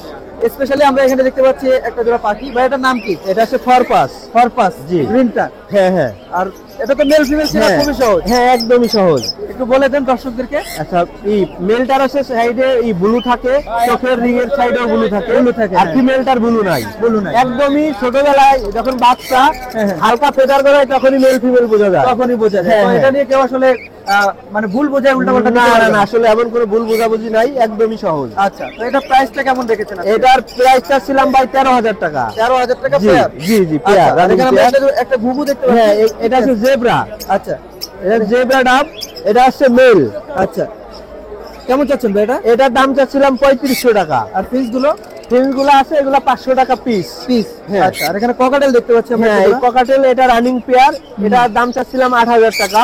স্পেশালি আমরা এখানে দেখতে পাচ্ছি একটা জোড়া পাখি। ভাই, এটার নাম কি? এটা হচ্ছে ফরপাস। ফরপাস। জি। গ্রিনটা। হ্যাঁ হ্যাঁ আর এটা তো মেল ফিমেল সেটা হ্যাঁ। খুবই সহজ। হ্যাঁ, একদমই সহজ। একটু বলে দেন দর্শকদেরকে। আচ্ছা, এই মেলটার আছে সাইডে এই ব্লু থাকে, চোখের রিং এর সাইডেও ব্লু থাকে। Blue থাকে, আর হ্যাঁ। ফিমেলটার ব্লু নাই। ব্লু নাই। একদমই ছোটবেলায় যখন বাচ্চা হ্যাঁ, হ্যাঁ। হালকা ফেদার করে তখনই মেল ফিমেল বোঝা যায়। তখনই বোঝা যায়। হ্যাঁ, তো হ্যাঁ। এটা নিয়ে কেউ আসলে মানে ভুল বোঝায়, উল্টাপাল্টা না দিতে না পারবে না, না। আসলে এমন কোনো ভুল বোঝাবুঝি নাই, একদমই সহজ। আচ্ছা, তো এটা প্রাইসটা কেমন রেখেছেন আপনি? এটার প্রাইসটা ছিলাম ভাই 13000 টাকা। 13000 টাকা জি পেয়ার। জি জি, আচ্ছা, পেয়ার, আর রানিং এখানে আমরা পেয়ার। একটা ঘুঘু দেখতে হ্যাঁ, পাচ্ছি। এটা হচ্ছে জেব্রা। আচ্ছা এটা জেব্রা ডাব, এটা হচ্ছে মেল। আচ্ছা, কেমন চাচ্ছেন ভাই এটা? এটার দাম চাচ্ছিলাম 3500 টাকা। আর পিস গুলো? ফিনগুলো আছে, এগুলো 500 টাকা পিস। পিস। হ্যাঁ। আচ্ছা, আর এখানে ককাটেল দেখতে পাচ্ছি আমরা। হ্যাঁ, এই যেগুলো। ককাটেল এটা রানিং পেয়ার, এটার দাম চাচ্ছিলাম 8000 টাকা।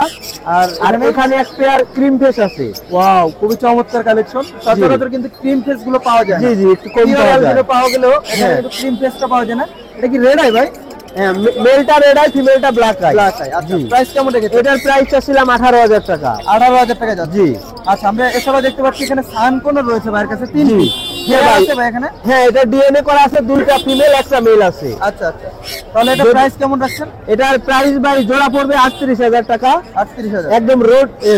আর আর এখানে এক পেয়ার ক্রিম ফেস আছে। ওয়াও, খুবই চমৎকার কালেকশন। সচরাচর কিন্তু ক্রিম ফেস গুলো পাওয়া যায় না। জি জি, একটু কম Pure পাওয়া যায়। albino পাওয়া গেলেও এখানে হ্যাঁ। কিন্তু ক্রিম ফেসটা পাওয়া যায় না। এটা কি রেড আই ভাই? হ্যাঁ, মেলটা রেড আই, ফিমেলটা ব্ল্যাক আই। Black eye. আচ্ছা, জি। প্রাইস কেমন রেখেছেন? এটার প্রাইস চাচ্ছিলাম 18000 টাকা। 18000 টাকা যাচ্ছে। জি। আচ্ছা, আমরা এছাড়াও দেখতে পাচ্ছি এখানে সানকোনর রয়েছে ভাইয়ের কাছে 3 জি। পিস। হ্যাঁ হ্যাঁ ভাই। আছে ভাই এখানে। হ্যাঁ, এটা ডিএনএ করা আছে, দুইটা ফিমেল একটা মেল আছে। আচ্ছা আচ্ছা, তাহলে এটা যদি- প্রাইস কেমন রাখছেন? এটার প্রাইস ভাই জোড়া পড়বে 38000 টাকা। 38000। একদম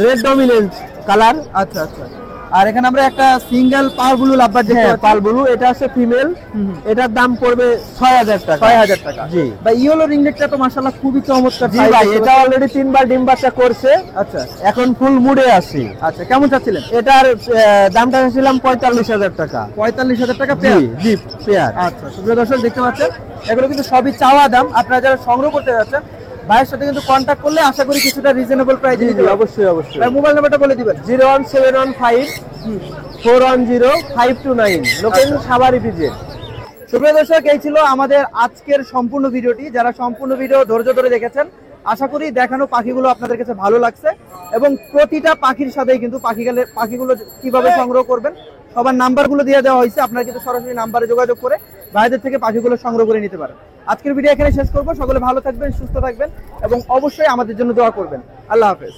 রেড ডমিনেন্ট কালার। আচ্ছা আচ্ছা, আর এখানে আমরা একটা সিঙ্গেল পার ব্লু লাভবার দেখতে হ্যাঁ, পাচ্ছি। পাল ব্লু, এটা হচ্ছে ফিমেল। হুম। এটার দাম পড়বে 6000 টাকা। 6000 টাকা। জি। ভাই, ইয়েলো রিংনেটটা তো মাশাআল্লাহ খুবই চমৎকার। জি size ভাই, দেখতে এটা অলরেডি 3 বার ডিম বাচ্চা করছে, আচ্ছা এখন ফুল মুডে আছি। আচ্ছা, কেমন চাচ্ছিলেন? এটার দামটা ছিলাম 45000 টাকা। 45000 টাকা জি পেয়ার। জি, পেয়ার। আচ্ছা, সুপ্রিয় দর্শক দেখতে পাচ্ছেন এগুলো কিন্তু সবই চাওয়া দাম। আপনারা যারা সংগ্রহ করতে যাচ্ছেন ভাইয়ের সাথে কিন্তু কন্ট্যাক্ট করলে আশা করি কিছুটা রিজনেবল প্রাইসে জি দিতে জি, পারবো। অবশ্যই অবশ্যই। ভাই, মোবাইল নাম্বারটা বলে দিবেন। 01715 410 529, লোকেশন সাভার ইপিজেড। সুপ্রিয় দর্শক, এই ছিল আমাদের আজকের সম্পূর্ণ ভিডিওটি। যারা সম্পূর্ণ ভিডিও ধৈর্য ধরে দেখেছেন, আশা করি দেখানো পাখিগুলো আপনাদের কাছে ভালো লাগছে। এবং প্রতিটা পাখির সাথেই কিন্তু পাখিগুলো কিভাবে সংগ্রহ করবেন সবার নাম্বারগুলো দিয়ে দেওয়া হয়েছে। আপনারা কিন্তু সরাসরি নাম্বারে যোগাযোগ করে ভাইদের থেকে পাখিগুলো সংগ্রহ করে নিতে পারেন। আজকের ভিডিও এখানে শেষ করবো। সকলে ভালো থাকবেন, সুস্থ থাকবেন এবং অবশ্যই আমাদের জন্য দোয়া করবেন। আল্লাহ হাফেজ।